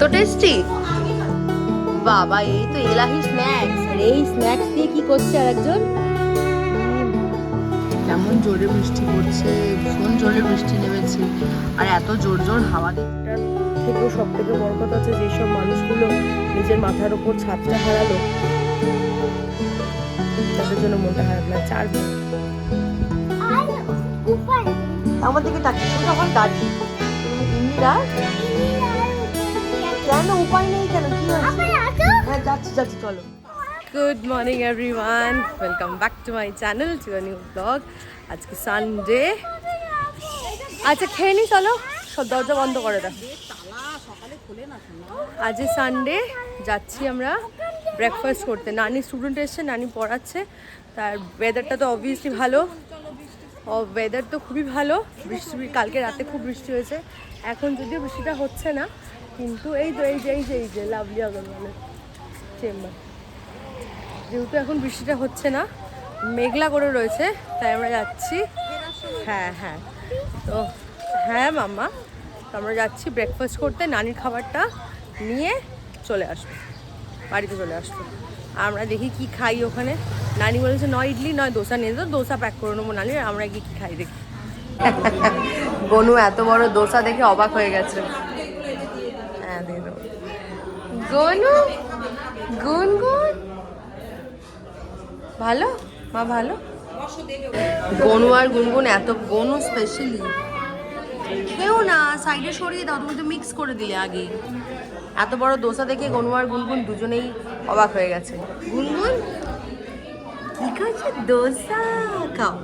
এত টেস্টি বাবা, এই তো এলাহি স্ন্যাক্স। আর এই স্ন্যাক্স দিয়ে কি করছে আরেকজন? কেমন জোরে বৃষ্টি পড়ছে, ভীষণ জোরে বৃষ্টি নেমেছে, আর এত জোর জোর হাওয়া দিচ্ছে। থেকেও সব থেকে বড় কথা হচ্ছে যেসব মানুষগুলো নিজের মাথার উপর ছাদটা হারালো, তাদের জন্য মনটা খারাপ না। চার আমার দিকে তাকিয়ে যখন দাঁড়িয়ে ইন্দিরা, কেন উপায় নেই কেন, কি হয়েছে? হ্যাঁ যাচ্ছি যাচ্ছি, চলো। Good morning everyone, welcome back to my channel, to a new blog. আজকে সানডে। আচ্ছা খেয়ে নি, চলো, সব দরজা বন্ধ করে দাও। আজ সানডে, যাচ্ছি আমরা ব্রেকফাস্ট করতে। নানি স্টুডেন্ট এসছে, নানি পড়াচ্ছে। তার ওয়েদারটা তো অবভিয়াসলি ভালো, ওয়েদার তো খুবই ভালো। বৃষ্টি, কালকে রাতে খুব বৃষ্টি হয়েছে, এখন যদিও বৃষ্টিটা হচ্ছে না, কিন্তু এই তো এই যে লাভলি আগরওয়ালের চেম্বার, যেহেতু এখন বৃষ্টিটা হচ্ছে না, মেঘলা করে রয়েছে, তাই আমরা যাচ্ছি। হ্যাঁ তো হ্যাঁ মাম্মা, তো আমরা যাচ্ছি ব্রেকফাস্ট করতে। নানির খাবারটা নিয়ে চলে আসবো, বাড়িতে চলে আসবো। আমরা দেখি কি খাই ওখানে। নানি বলেছে নয় ইডলি নয় দোসা নিয়ে যেত, দোসা প্যাক করে নেবো নানি, আমরা গিয়ে কি খাই দেখি। গনু এত বড় দোসা দেখে অবাক হয়ে গেছে। হ্যাঁ দিয়ে দেবো। গনু, গুনগুন ভালো, মা ভালো। গনু আর গুনগুন এত, গনু স্পেশালি খেও না, সাইডে সরিয়ে দাও, তুমি তো মিক্স করে দিলে আগে। এত বড় দোসা দেখে গনু আর গুনগুন দুজনেই অবাক হয়ে গেছে। গুনগুন কি খাচ্ছে? দোসা খাও।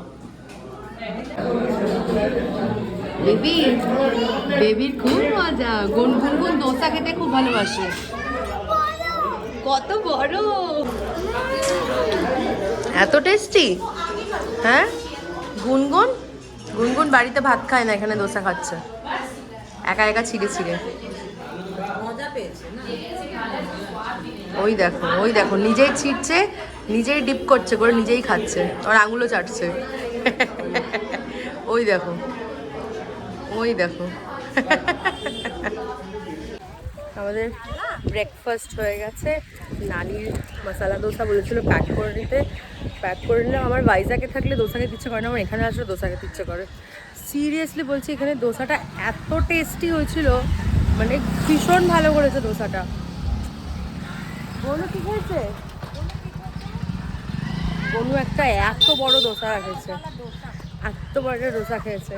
বেবি, বেবির খুব মজা। গুনগুন দোসা খেতে খুব ভালোবাসে। কত বড়, এত টেস্টি। হ্যাঁ গুনগুন, গুনগুন বাড়িতে ভাত খায় না, এখানে দোসা খাচ্ছে একা একা ছিঁড়ে ছিঁড়ে। ওই দেখো নিজেই ছিঁড়ছে, নিজেই ডিপ করছে করে, নিজেই খাচ্ছে, ওর আঙুলো চাটছে। ওই দেখো আমাদের ব্রেকফাস্ট হয়ে গেছে। নানির মশলা দোসা বলেছিল প্যাক করে নিতে, প্যাক করে নিলাম। আমার ভাইজাগে থাকলে দোসা খেতে ইচ্ছে করে না, আমার এখানে আসলে দোসা খেতে ইচ্ছে করে। সিরিয়াসলি বলছি, এখানে দোসাটা এত টেস্টি হয়েছিল, মানে ভীষণ ভালো করেছে দোসাটা। বলো কি হয়েছে? বনু একটা এত বড় দোসা খেয়েছে, এত বড় দোসা খেয়েছে।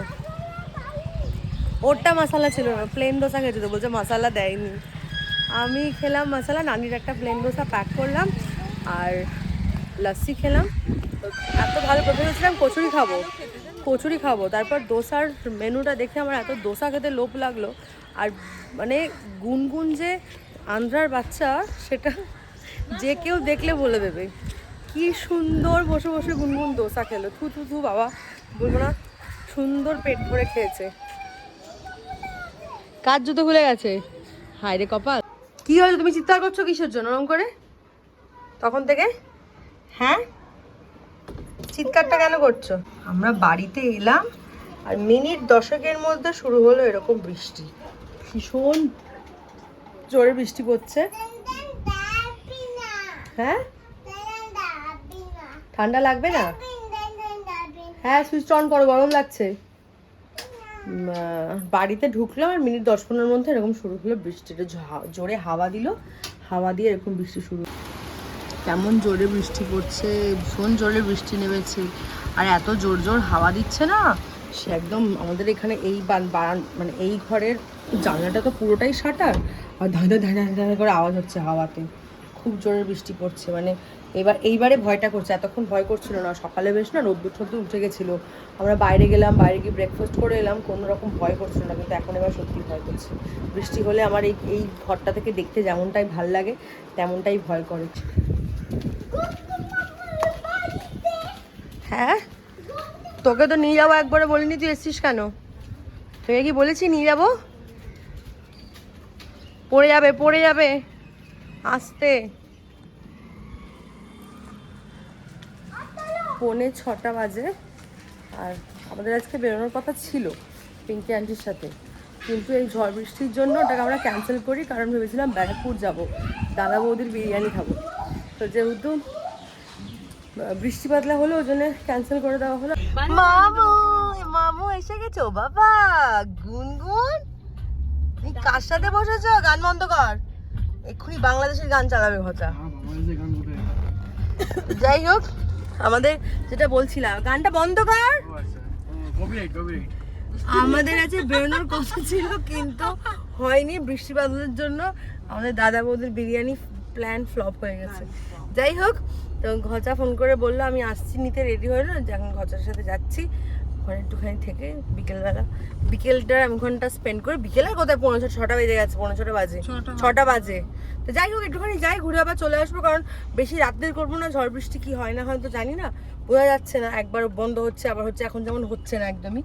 ওরটা মশলা ছিল না, প্লেন দোসা খেয়েছে, তো বলছে মশলা দেয়নি। আমি খেলাম মশলা, নানির একটা প্লেন দোসা প্যাক করলাম, আর লস্যি খেলাম। তো এত ভালো প্রফেসর ছিলাম, কচুরি খাবো। তারপর দোসার মেনুটা দেখে আমার এত দোসা খেতে লোভ লাগলো। আর মানে গুনগুন যে আন্ধ্রার বাচ্চা, সেটা যে কেউ দেখলে বলে দেবে। কি সুন্দর বসে বসে গুনগুন দোসা খেলো, থু থু থু বাবা বলবো না, সুন্দর পেট ভরে খেয়েছে। কার জুতো খুলে গেছে? হায় রে কপাল। কি হলো, তুমি চিৎকার করছো কিসের জন্য ওরকম করে তখন থেকে? হ্যাঁ চিৎকারটা কেন করছো? আমরা বাড়িতে এলাম, আর মিনিট 10 মধ্যে শুরু হলো এরকম বৃষ্টি, ভীষণ জোরে বৃষ্টি পড়ছে। হ্যাঁ ঠান্ডা লাগবে না? হ্যাঁ সুইচ অন করো, গরম লাগছে। বাড়িতে ঢুকলাম, আর মিনিট 10-15 মধ্যে এরকম শুরু হলো বৃষ্টিটা, জোরে হাওয়া দিল, হাওয়া দিয়ে এরকম বৃষ্টি শুরু। কেমন জোরে বৃষ্টি পড়ছে, ভীষণ জোরে বৃষ্টি নেমেছে, আর এত জোর জোর হাওয়া দিচ্ছে না, সে একদম আমাদের এখানে এই মানে এই ঘরের জানলাটা তো পুরোটাই শাটার, আর ধাঁধা ধাঁধা ধাঁধা করে আওয়াজ হচ্ছে হাওয়াতে। খুব জোরে বৃষ্টি পড়ছে, মানে এইবারে ভয়টা করছে, এতক্ষণ ভয় করছিল না। সকালে বেশ না রোদ্দুর ঠোদ্দুর উঠে গেছিলো, আমরা বাইরে গেলাম, বাইরে গিয়ে ব্রেকফাস্ট করে এলাম, কোনো রকম ভয় করছিল না। কিন্তু এখন এবার সত্যি ভয় করছে। বৃষ্টি হলে আমার এই ঘরটা থেকে দেখতে যেমনটাই ভাল লাগে, তেমনটাই ভয় করে। হ্যাঁ তোকে তো নিয়ে যাবো একবারে বলিনি, তুই এসছিস কেন? তোকে কি বলেছি নিয়ে যাবো? পড়ে যাবে আসতে। 5:45 বাজে, আর আমাদের আজকে বেরোনোর কথা ছিল পিঙ্কি আন্টির সাথে, কিন্তু এই ঝড় বৃষ্টির জন্য ওটাকে আমরা ক্যান্সেল করি, কারণ ভেবেছিলাম ব্যারাকপুর যাব, দাদা বৌদির বিরিয়ানি খাবো। তো যেহেতু বৃষ্টি বাদলা হলো ওই জন্য ক্যান্সেল করে দেওয়া হলো। মামু মামু এসে গেছো বাবা। গুনগুন তুমি কার সাথে বসেছো? গান বন্ধ কর, এক্ষুনি বাংলাদেশের গান চালাবে ঘটা। যাই হোক, আমাদের যেটা বলছিলাম, গানটা বন্ধ কর। আমাদের কাছে বেরোনোর কথা ছিল কিন্তু হয়নি, বৃষ্টি বাদলের জন্য আমাদের দাদা বৌদির বিরিয়ানি প্ল্যান ফ্লপ হয়ে গেছে। যাই হোক, তো ঘচা ফোন করে বললো আমি আসছি নিতে, রেডি হলো, এখন ঘচার সাথে যাচ্ছি ওখানে একটুখানি থেকে বিকেলটা আমি ঘন্টা স্পেন্ড করে, বিকেলের কোথায় 6টা বেজে গেছে, 6:45 বাজে, 6টা বাজে। তো যাই হোক, একটুখানি যাই, ঘুরে আবার চলে আসবো, কারণ বেশি রাত্রে করবো না, ঝড় বৃষ্টি কি হয় না হয় তো জানি না, বোঝা যাচ্ছে না, একবার বন্ধ হচ্ছে আবার হচ্ছে, এখন যেমন হচ্ছে না একদমই।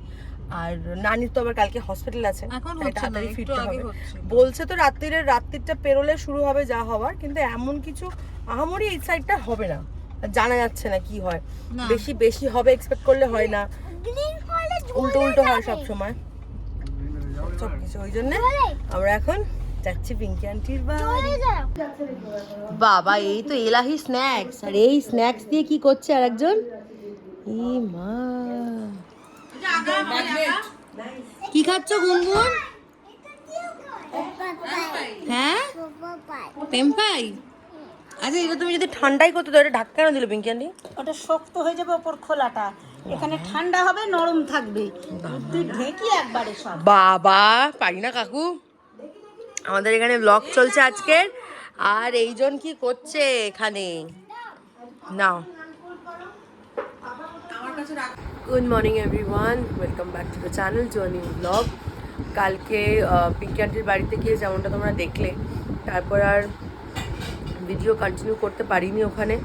আর নানির তো আবার কালকে হসপিটাল আছে, তাড়াতাড়ি ফিরতে হবে বলছে। তো রাত্রিটা পেরোলে শুরু হবে যা হওয়ার, কিন্তু এমন কিছু আহামরি এই সাইডটা হবে না, জানা যাচ্ছে না কি হয়, বেশি হবে এক্সপেক্ট করলে হয় না, উল্টো হয় সব সময় সবকিছু। ওই জন্য আমরা এখন যাচ্ছি পিঙ্কি আন্টির বাড়ি। বাবা এই তো এলাহি স্ন্যাক্স, আর এই স্ন্যাক্স দিয়ে কি করছে আর একজন, ই মা কি খাচ্ছ গুনগুন? হ্যাঁ টেম্পাই। আচ্ছা এটা তুমি যদি ঠান্ডাই করতে তো এটা ঢাকা কেন দিল পিঙ্কি আন্টি? ওটা শক্ত হয়ে যাবে ওপর খোলাটা, এখানে ঠান্ডা হবে, নরম থাকবে, তুই ঢেকি একবারে সব। বাবা পারি না কাকু, আমাদের এখানে ব্লগ চলছে আজকের, আর এইজন কি করছে এখানে না। Good morning everyone, welcome back to the channel to a new blog. কালকে পিঙ্কি আন্টির বাড়িতে গিয়ে যেমনটা তোমরা দেখলে, তারপর আর ভিডিও কন্টিনিউ করতে পারিনি ওখানে,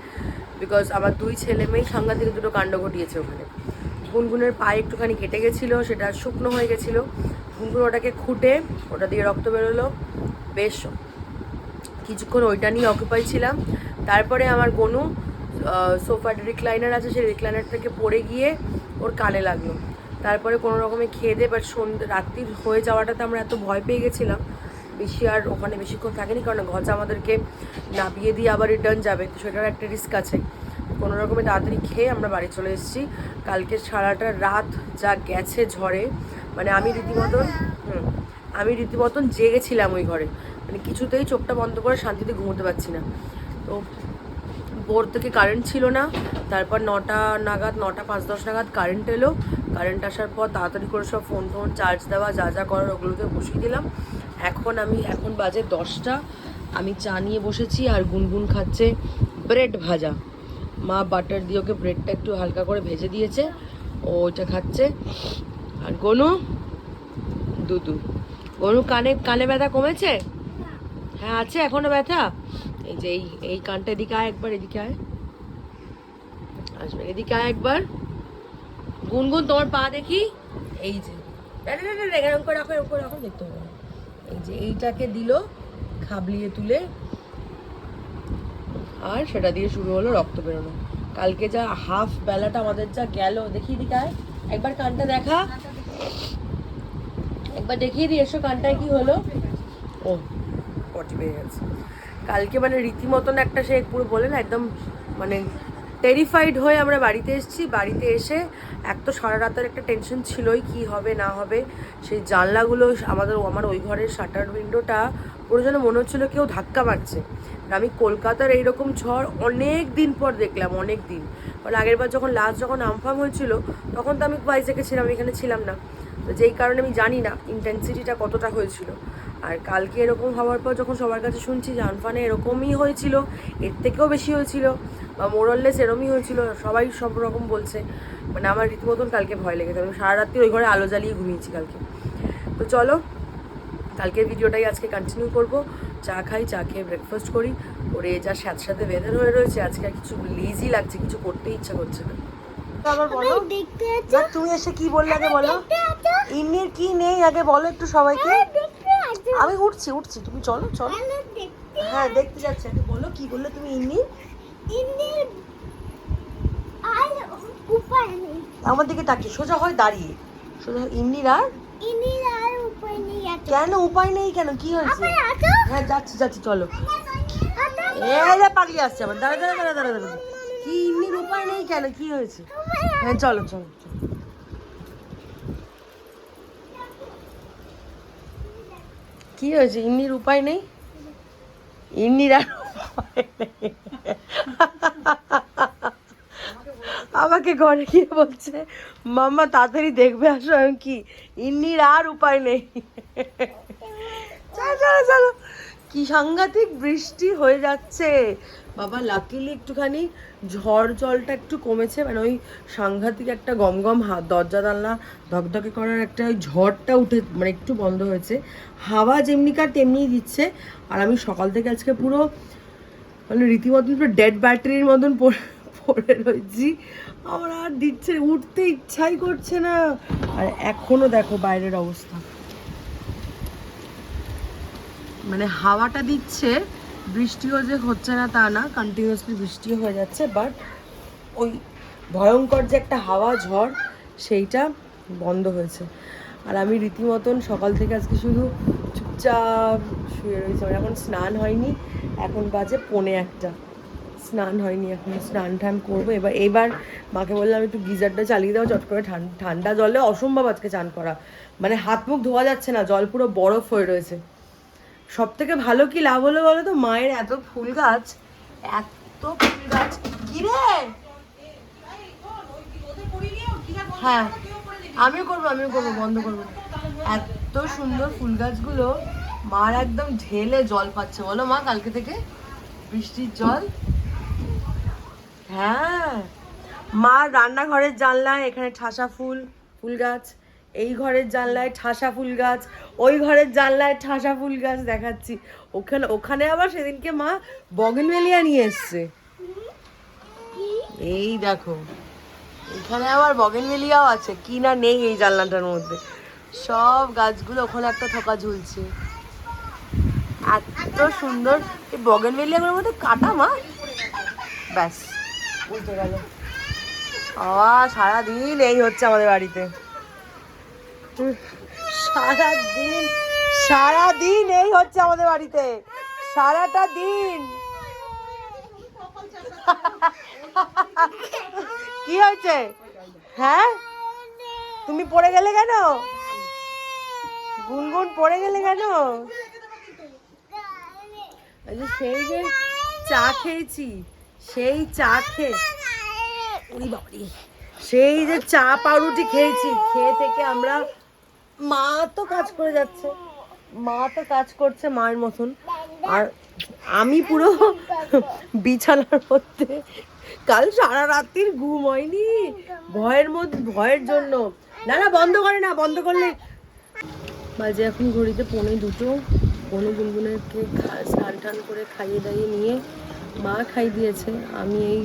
বিকজ আমার 2 ছেলে মেয়ে সাংঘাতিক দুটো কাণ্ড ঘটিয়েছে ওখানে। গুনগুনের পায়ে একটুখানি কেটে গেছিলো, সেটা শুকনো হয়ে গেছিলো, গুনগুন ওটাকে খুঁটে ওটা দিয়ে রক্ত বেরোলো, বেশ কিছুক্ষণ ওইটা নিয়ে অকুপাই ছিলাম। তারপরে আমার গনু সোফার রিক্লাইনার আছে, সেই রিক্লাইনার থেকে পড়ে গিয়ে ওর কানে লাগলো। তারপরে কোনো রকমে খেয়ে দিয়ে, বাট রাত্রির হয়ে যাওয়াটাতে আমরা এত ভয় পেয়ে গেছিলাম, বেশি আর ওখানে বেশিক্ষণ থাকেনি, কারণ ঘচা আমাদেরকে নামিয়ে দিয়ে আবার রিটার্ন যাবে, তো সেটার একটা রিস্ক আছে। কোনো রকমে তাড়াতাড়ি খেয়ে আমরা বাড়ি চলে এসেছি। কালকে সারাটা রাত যা গেছে ঝড়ে, মানে আমি রীতিমতন জেগেছিলাম ওই ঘরে, মানে কিছুতেই চোখটা বন্ধ করে শান্তিতে ঘুমোতে পারছি না। তো ভোর থেকে কারেন্ট ছিল না, তারপর 9টা 5-10 নাগাদ কারেন্ট এলো। কারেন্ট আসার পর তাড়াতাড়ি করে সব ফোন চার্জ দেওয়া যা করার ওগুলোকে বসিয়ে দিলাম। এখন বাজে 10টা, আমি চা নিয়ে বসেছি, আর গুনগুন খাচ্ছে ব্রেড ভাজা। মা বাটার দিয়ে ওকে ব্রেডটা একটু হালকা করে ভেজে দিয়েছে, ও ওইটা খাচ্ছে। আর গনু কানে ব্যথা কমেছে? হ্যাঁ আছে এখনো ব্যথা। এই যে এই কানটা এদিকে আয় একবার, এদিকে আয়, আসবে এদিকে আয় একবার। গুনগুন তোমার পা দেখি, এই যে এরকম করে রাখো দেখতে হবে। এই যে এইটাকে দিল খাবলিয়ে তুলে, আর সেটা দিয়ে শুরু হলো রক্ত বেরোনো। কালকে যা হাফ বেলাটা আমাদের যা গেল, দেখি এদিকে আয় একবার, কানটা দেখা, একবার দেখিয়ে দিয়ে এসো কানটায় কি হলো। ও পটি পেয়ে গেছে কালকে, মানে রীতিমতন একটা, সে পুরো বলে না একদম মানে টেরিফাইড হয়ে আমরা বাড়িতে এসেছি। বাড়িতে এসে এক তো সারা রাতের একটা টেনশন ছিলই, কি হবে না হবে। সেই জানলাগুলো আমার ওই ঘরের শাটার উইন্ডোটা পুরো যেন মনে হচ্ছিলো কেউ ধাক্কা মারছে। আমি কলকাতার এইরকম ঝড় অনেক দিন পর দেখলাম, অনেক দিন। কারণ আগের বার যখন আমফান হয়েছিল তখন তো আমি ভাইজ্যাগে ছিলাম, এখানে ছিলাম না, তো যেই কারণে আমি জানি না ইন্টেন্সিটিটা কতটা হয়েছিল। আর কালকে এরকম হওয়ার পর যখন সবার কাছে শুনছি যে আমফানে এরকমই হয়েছিল, এর থেকেও বেশি হয়েছিল, বা মোরললেস এরমই হয়েছিল, সবাই সব রকম বলছে, মানে আমার রীতিমতন কালকে ভয় লেগেছে। আমি সারা রাত্রি ওই ঘরে আলো জ্বালিয়ে ঘুমিয়েছি কালকে। তো চলো কালকের ভিডিওটাই আজকে কন্টিনিউ করব। চা খাই, চা খেয়ে ব্রেকফাস্ট করি, করে যা সাথে ওয়েদার হয়ে রয়েছে আজকে, আর কিছু লেজি লাগছে, কিছু করতেই ইচ্ছা করছে না। আবার বলো, তুমি এসে কি বললে আগে বলো, ইন্নির কি নেই আগে বলো একটু সবাইকে। আমি উঠছি, তুমি চলো। হ্যাঁ দেখতে যাচ্ছি, আগে বলো কি বললে তুমি ইন্নির। আমার দিকে তাকিয়ে সোজা হয় দাঁড়িয়ে, সোজা ইন্নির আর কেন উপায় নেই কেন, কি হয়েছে? হ্যাঁ যাচ্ছি যাচ্ছি চলো। এই যে পালিয়ে আসছে আবার, দাঁড়া দাঁড়া দাঁড়া দাঁড়া দাঁড়া। কি ইন্নির উপায় নেই কেন, কি হয়েছে? হ্যাঁ চলো চলো চলো। কি হয়েছে? ইন্নির উপায় নেই, ইন্নির আর উপায় নেই। আমাকে ঘরে গিয়ে বলছে মাম্মা তাড়াতাড়ি দেখবে আসো, আমি কি ইন্নির আর উপায় নেই। চলো চলো চলো। কি সাংঘাতিক বৃষ্টি হয়ে যাচ্ছে বাবা। লাকিলি একটুখানি ঝড় জলটা একটু কমেছে, মানে ওই সাংঘাতিক একটা গমগম দরজা জানলা ধকধকে করার একটা ওই ঝড়টা উঠে মানে একটু বন্ধ হয়েছে। হাওয়া যেমনিকার তেমনিই দিচ্ছে। আর আমি সকাল থেকে আজকে পুরো মানে রীতিমতন পুরো ডেড ব্যাটারির মতন পড়ে রয়েছি। আমার আর দিচ্ছে, উঠতে ইচ্ছাই করছে না। আর এখনো দেখো বাইরের অবস্থা, মানে হাওয়াটা দিচ্ছে, বৃষ্টিও যে হচ্ছে না তা না, কন্টিনিউয়াসলি বৃষ্টিও হয়ে যাচ্ছে, বাট ওই ভয়ঙ্কর যে একটা হাওয়া ঝড় সেইটা বন্ধ হয়েছে। আর আমি রীতিমতন সকাল থেকে আজকে শুধু চুপচাপ শুয়ে রয়েছি। আমার এখন স্নান হয়নি, এখন বাজে 1:45, স্নান হয়নি এখন, স্নান টান করবো এবার মাকে বললাম একটু গিজারটা চালিয়ে দাও চট করে, ঠান্ডা জলে অসম্ভব আজকে চান করা, মানে হাত মুখ ধোয়া যাচ্ছে না, জল পুরো বরফ হয়ে রয়েছে। সব থেকে ভালো কি লাভ হলো বলো তো, মায়ের এত ফুল গাছ, এত ফুল গাছ। কি রে? হ্যাঁ আমিও করবো বন্ধ করবো। এত সুন্দর ফুল গাছগুলো, মার একদম ঢেলে জল পাচ্ছে বলো মা কালকে থেকে বৃষ্টির জল। হ্যাঁ মা রান্নাঘরের জানলায় এখানে ঠাসা ফুল গাছ, এই ঘরের জানলায় ঠাসা ফুল গাছ, ওই ঘরের জানলায় ঠাসা ফুল গাছ দেখাচ্ছি। ওখানে আবার সেদিনকে মা বগেনভেলিয়া নিয়ে এসছে, এই দেখো এখানে আবার বগেনভেলিয়াও আছে, কি না নেই এই জানলাটার মধ্যে। সব গাছগুলো ওখানে একটা থোকা ঝুলছে, এত সুন্দর। এই বগেনভেলিয়াগুলোর মধ্যে কাটা মা, ব্যাস উল্টে গেল। সারাদিন এই হচ্ছে আমাদের বাড়িতে, সারাদিন এই হচ্ছে আমাদের বাড়িতে, সারাটা দিন। কি হয়েছে? হ্যাঁ তুমি পড়ে গেলে কেন? গুনগুন পড়ে গেলে কেন? সেই যে চা খেয়েছি, সেই চা সেই যে চা পাউরুটি খেয়েছি, খেয়ে থেকে আমরা, মা তো কাজ করে যাচ্ছে, মা তো কাজ করছে মায়ের মতন, আর আমি পুরো বিছানার মধ্যে। কাল সারা রাত্রির ঘুম হয়নি ভয়ের জন্য। না না বন্ধ করে না, বন্ধ করলে বাজে এখন ঘড়িতে 1:45। গুনগুনেরকে স্নান টান করে খাইয়ে দাইয়ে নিয়ে মা খাই দিয়েছে, আমি এই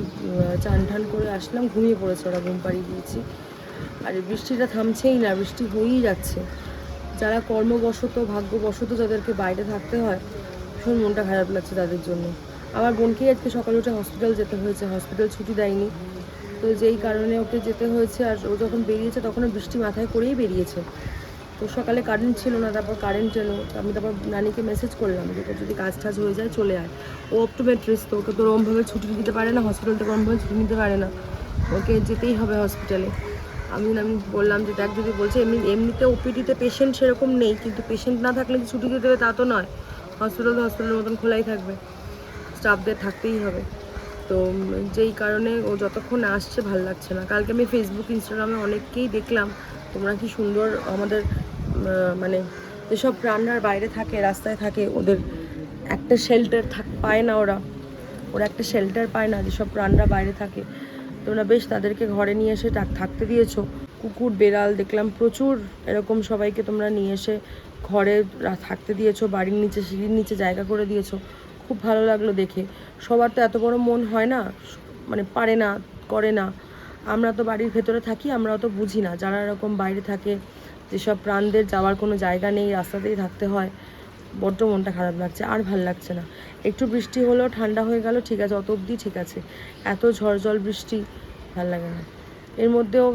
চান টান করে আসলাম, ঘুমিয়ে পড়েছে ওরা, ঘুম পাড়িয়ে দিয়েছি। আর বৃষ্টিটা থামছেই না, বৃষ্টি হয়েই যাচ্ছে। যারা কর্মবশত ভাগ্যবশত যাদেরকে বাইরে থাকতে হয়, ভীষণ মনটা খারাপ লাগছে তাদের জন্য। আমার বোনকেই আজকে সকালে উঠে হসপিটাল যেতে হয়েছে, হসপিটাল ছুটি দেয়নি, তো যেই কারণে ওকে যেতে হয়েছে। আর ও যখন বেরিয়েছে তখন বৃষ্টি মাথায় করেই বেরিয়েছে, তো সকালে কারেন্ট ছিল না, তারপর কারেন্ট এলো, আমি তারপর নানিকে মেসেজ করলাম যে যদি কাজ টাজ হয়ে যায় চলে আয়। ও অপটোমেট্রিস্ট, তো ওকে তো ওরমভাবে ছুটি দিতে পারে না, হসপিটাল থেকে ওরমভাবে ছুটি নিতে পারে না, ওকে যেতেই হবে হসপিটালে। আমি বললাম যে দেখ, যদি বলছে এমনিতে ওপিডিতে পেশেন্ট সেরকম নেই, কিন্তু পেশেন্ট না থাকলে কি ছুটি দিতে হবে তা তো নয়, হসপিটালের মতন খোলাই থাকবে, স্টাফদের থাকতেই হবে। তো যেই কারণে ও যতক্ষণ আসছে ভাল লাগছে না। কালকে আমি ফেসবুক ইনস্টাগ্রামে অনেককেই দেখলাম, তোমরা কি সুন্দর আমাদের মানে যেসব প্রাণরা বাইরে থাকে, রাস্তায় থাকে, ওদের একটা শেল্টার পায় না, ওরা একটা শেল্টার পায় না, যেসব প্রাণরা বাইরে থাকে, তোমরা বেশ তাদেরকে ঘরে নিয়ে এসে থাকতে দিয়েছো। কুকুর বেড়াল দেখলাম প্রচুর, এরকম সবাইকে তোমরা নিয়ে এসে ঘরে থাকতে দিয়েছো, বাড়ির নিচে সিঁড়ির নিচে জায়গা করে দিয়েছো, খুব ভালো লাগলো দেখে। সবার তো এত বড় মন হয় না, মানে পারে না, করে না। আমরা তো বাড়ির ভেতরে থাকি, আমরাও তো বুঝি না, যারা এরকম বাইরে থাকে, যেসব প্রাণদের যাওয়ার কোনো জায়গা নেই, রাস্তাতেই থাকতে হয়, বড্ড মনটা খারাপ লাগছে, আর ভাল লাগছে না। একটু বৃষ্টি হলো, ঠান্ডা হয়ে গেল, ঠিক আছে, অত অবধি ঠিক আছে, এত ঝড় জল বৃষ্টি ভাল লাগে না। এর মধ্যেও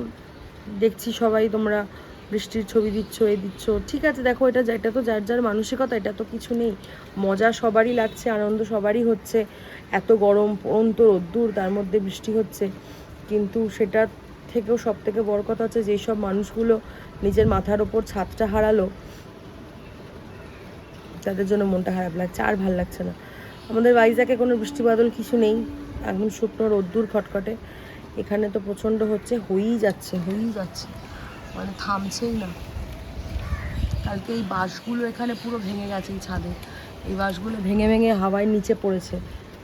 দেখছি সবাই তোমরা বৃষ্টির ছবি দিচ্ছ, দিচ্ছ, ঠিক আছে। দেখো এটা তো যার যার মানসিকতা, এটা তো কিছু নেই। মজা সবারই লাগছে, আনন্দ সবারই হচ্ছে। এত গরম, পড়ন্ত রোদ্দুর, তার মধ্যে বৃষ্টি হচ্ছে। কিন্তু সেটা থেকেও সব থেকে বড় কথা হচ্ছে যেই সব মানুষগুলো নিজের মাথার ওপর ছাদটা হারালো, তাদের জন্য মনটা খারাপ লাগছে, আর ভাল লাগছে না। আমাদের ভাইজ্যাকে কোনো বৃষ্টি বাদল কিছু নেই, একদম শুকনো রোদ্দুর খটখটে। এখানে তো প্রচণ্ড হচ্ছে, হয়েই যাচ্ছে, মানে থামছেই না। কালকে এই বাঁশগুলো এখানে পুরো ভেঙে গেছে, এই ছাদে এই বাঁশগুলো ভেঙে ভেঙে হাওয়ায় নিচে পড়েছে,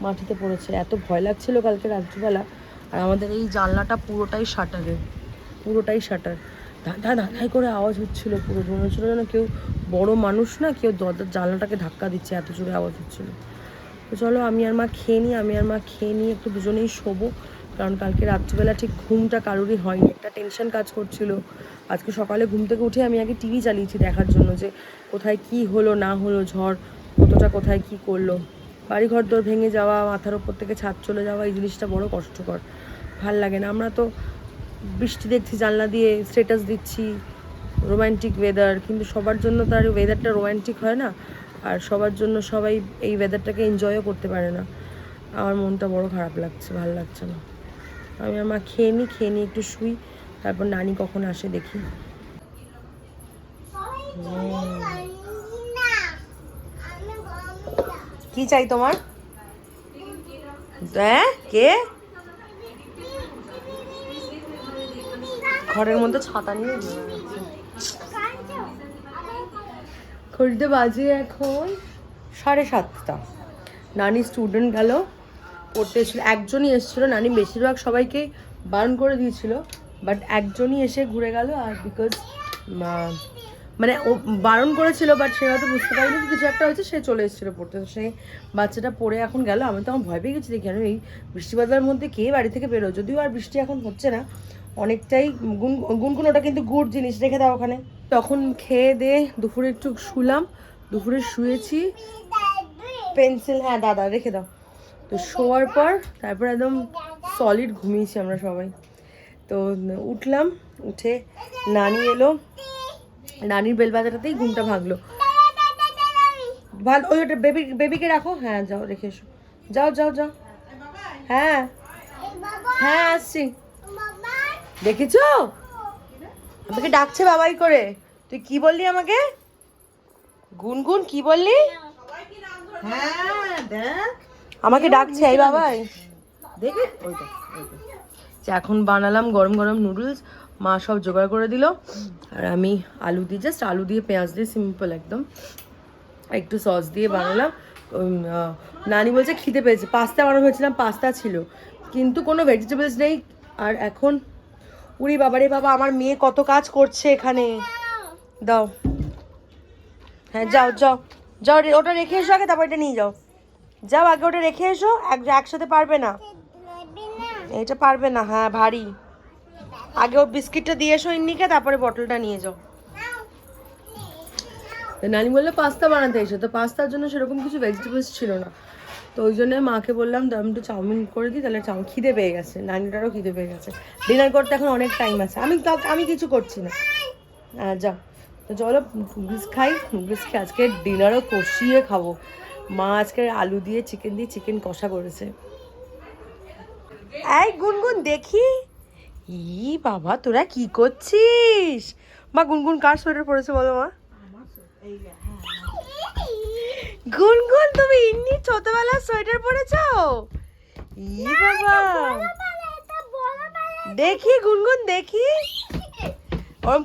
মাটিতে পড়েছে। এত ভয় লাগছিল কালকে রাত্রিবেলা। আর আমাদের এই জানলাটা পুরোটাই শাটার, ধাঁধাই করে আওয়াজ হচ্ছিল, পুরো মনে হচ্ছিল যেন কেউ বড় মানুষ না, কেউ জানলাটাকে ধাক্কা দিচ্ছে, এত জোরে আওয়াজ হচ্ছিল। তো চলো আমি আর মা খেয়ে নিই একটু দুজনেই শোবো, কারণ কালকে রাত্রিবেলা ঠিক ঘুমটা কারোরই হয়নি, একটা টেনশন কাজ করছিল। আজকে সকালে ঘুম থেকে উঠে আমি আগে টিভি চালিয়েছি দেখার জন্য যে কোথায় কি হলো না হলো, ঝড় কতটা কোথায় কি করলো। বাড়িঘর দোর ভেঙে যাওয়া, মাথার ওপর থেকে ছাদ চলে যাওয়া, এই জিনিসটা বড় কষ্টকর, ভাল লাগে না। আমরা তো বৃষ্টি দেখছি জানলা দিয়ে, স্ট্যাটাস দিচ্ছি, রোম্যান্টিক ওয়েদার, কিন্তু সবার জন্য তো আর ওয়েদারটা রোম্যান্টিক হয় না, আর সবার জন্য সবাই এই ওয়েদারটাকে এনজয়ও করতে পারে না। আমার মনটা বড় খারাপ লাগছে, ভালো লাগছে না। আমি আমার খেয়ে নিই একটু শুই, তারপর নানি কখন আসে দেখি। কি চাই তোমার? কে ঘরের মধ্যে ছাতা নিয়ে ঘড়িতে বাজে এখন 7:30। নানি স্টুডেন্ট গেল পড়তে এসেছিলো, একজনই এসেছিলো। নানি বেশিরভাগ সবাইকে বারণ করে দিয়েছিল, বাট একজনই এসে ঘুরে গেল। আর বিকজ মানে ও বারণ করেছিল, বাট সে হয়তো বুঝতে পারিনি কিছু একটা হয়েছে, সে চলে এসেছিলো পড়তে। তো সেই বাচ্চাটা পড়ে এখন গেল। আমি তো আমার ভয় পেয়ে গেছি, দেখি এই বৃষ্টি বাদলার মধ্যে কে বাড়ি থেকে বেরো। যদিও আর বৃষ্টি এখন হচ্ছে না, অনেকটাই গুনগুন, ওটা কিন্তু গুড জিনিস, রেখে দাও ওখানে। তখন খেয়ে দিয়ে দুপুরে একটু শুলাম, দুপুরে শুয়েছি। পেন্সিল, হ্যাঁ দাদা রেখে দাও। তো শোয়ার পর তারপর একদম সলিড ঘুমিয়েছি আমরা সবাই। তো উঠলাম, উঠে নানি এলো, নানির বেল বাজাটাতেই ঘুমটা ভাগলো। ভালো, ওই ওটা বেবিকে রাখো, হ্যাঁ যাও রেখে এসো, যাও। হ্যাঁ আসছি। দেখেছো আমাকে ডাকছে বাবাই করে। তুই কি বললি আমাকে? গুনগুন কি বললি? হ্যাঁ দেখ আমাকে ডাকছে এই বাবাই, দেখে ওইটা। এখন বানালাম গরম গরম নুডলস, মা সব জোগাড় করে দিল। আর আমি আলু দিয়ে পেঁয়াজ দিয়ে সিম্পল একদম, একটু সস দিয়ে বানালাম। নানি বলছে খিদে পেয়েছে, পাস্তা বানানো হয়েছিলাম, পাস্তা ছিল কিন্তু কোনো ভেজিটেবলস নেই। আর এখন উড়ি বাবারে বাবা, আমার মেয়ে কত কাজ করছে এখানে। দাও, হ্যাঁ যাও, ওটা রেখে এসো আগে, তারপর এটা নিয়ে যাও আগে ওটা রেখে এসো। একসাথে পারবে না, এটা পারবে না, হ্যাঁ ভারী। আগে ও বিস্কিটটা দিয়ে এসো ইন্নিকে, তারপরে বটলটা নিয়ে যাও। নানি বললো পাস্তা বানাতে এসো, তো পাস্তার জন্য সেরকম কিছু ভেজিটেবলস ছিল না। তো ওই জন্য মাকে বললাম আমি একটু চাউমিন করে দিই, তাহলে খিদে পেয়ে গেছে, নানিটারও খিদে পেয়ে গেছে। ডিনার করতে এখন অনেক টাইম আছে, আমি কিছু করছি না। যাও, তো চলো নুডলস খাই। নুডলস খেয়ে আজকে ডিনারও কষিয়ে খাবো। মা আজকে আলু দিয়ে চিকেন কষা করেছে। এই গুনগুন দেখি, ই বাবা তোরা কি করছিস? মা গুনগুন কার সোয়েটার পরেছে বলো মা? গুনগুন তুমি ইন্নি ছোটবেলার সোয়েটার পরেছো? ই বাবা দেখি গুনগুন দেখি, ওরম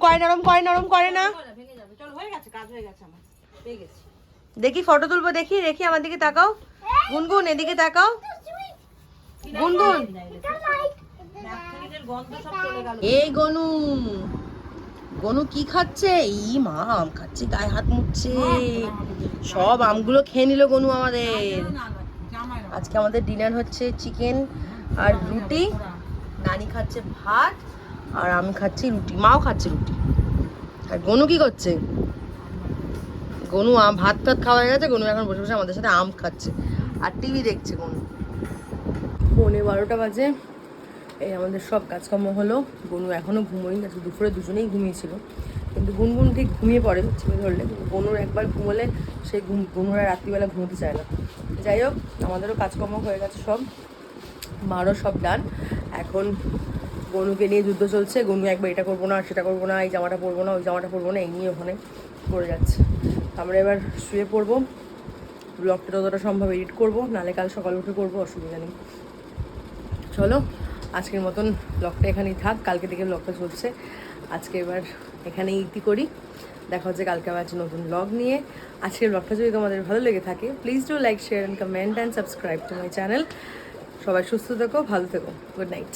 করে না। দেখি ফটো তুলবো, দেখি আমার দিকে তাকাও। গুনগুন এদিকে তাকাও, গুনগুন। এই গনু কি খাচ্ছে? ই মা আম খাচ্ছে, গায়ে হাত মুছছে, সব আমগুলো খেয়ে নিল গনু আমাদের। আজকে আমাদের ডিনার হচ্ছে চিকেন আর রুটি। নানি খাচ্ছে ভাত আর আমি খাচ্ছি রুটি, মাও খাচ্ছে রুটি। আর গনু কি করছে? গনু ভাত খাওয়া হয়ে গেছে, গনু এখন বসে বসে আমাদের সাথে আম খাচ্ছে আর টিভি দেখছে গনু। 11:15 বাজে, এই আমাদের সব কাজকর্ম হলো। গনু এখনও ঘুমোয়নি, আজকে দুপুরে দুজনেই ঘুমিয়েছিল, কিন্তু গুনগুন ঠিক ঘুমিয়ে পড়ে চেপে ধরলে, কিন্তু বনুর একবার ঘুমোলে সেই বনুরা রাত্রিবেলা ঘুমোতে চায় না। যাই হোক, আমাদেরও কাজকর্ম হয়ে গেছে সব, মারও সব ডান। এখন গনুকে নিয়ে যুদ্ধ চলছে। গনু একবার এটা করবো না, সেটা করবো না, এই জামাটা পরবো না, ওই জামাটা পরবো না, এই নিয়ে ওখানে পড়ে যাচ্ছে। আমরা এবার শুয়ে পড়বো, ব্লগটা যতটা সম্ভব এডিট করবো, নাহলে কাল সকাল উঠে করবো, অসুবিধা নেই। চলো আজকের মতন ব্লগটা এখানেই থাক, কালকে থেকে ব্লগটা চলছে। আজকে এবার এখানেই ইতি করি, দেখা হচ্ছে কালকে আবার একটা নতুন ব্লগ নিয়ে। আজকের ব্লগটা যদি তোমাদের ভালো লেগে থাকে, please do like, share and comment and subscribe to my channel. সবাই সুস্থ থেকো, ভালো থেকো, গুড নাইট।